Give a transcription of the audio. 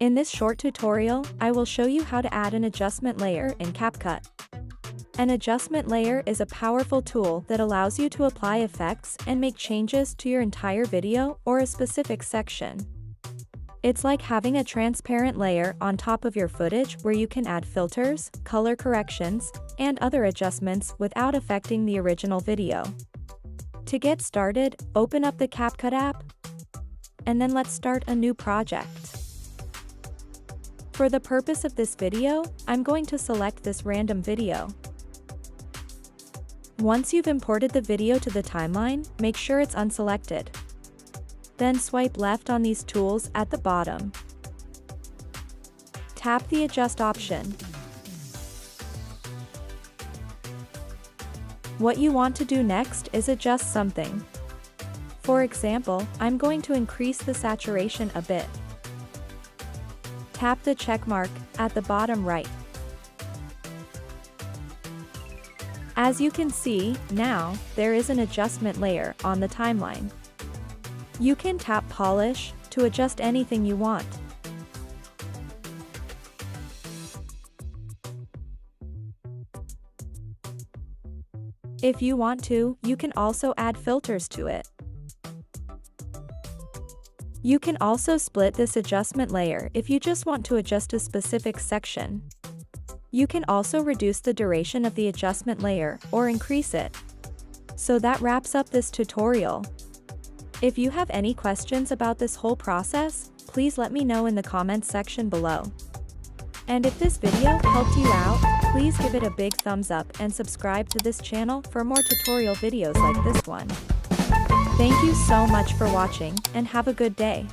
In this short tutorial, I will show you how to add an adjustment layer in CapCut. An adjustment layer is a powerful tool that allows you to apply effects and make changes to your entire video or a specific section. It's like having a transparent layer on top of your footage where you can add filters, color corrections, and other adjustments without affecting the original video. To get started, open up the CapCut app, and then let's start a new project. For the purpose of this video, I'm going to select this random video. Once you've imported the video to the timeline, make sure it's unselected. Then swipe left on these tools at the bottom. Tap the Adjust option. What you want to do next is adjust something. For example, I'm going to increase the saturation a bit. Tap the check mark at the bottom right. As you can see, now, there is an adjustment layer on the timeline. You can tap Polish to adjust anything you want. If you want to, you can also add filters to it. You can also split this adjustment layer if you just want to adjust a specific section. You can also reduce the duration of the adjustment layer or increase it. So that wraps up this tutorial. If you have any questions about this whole process, please let me know in the comments section below. And if this video helped you out, please give it a big thumbs up and subscribe to this channel for more tutorial videos like this one. Thank you so much for watching and have a good day.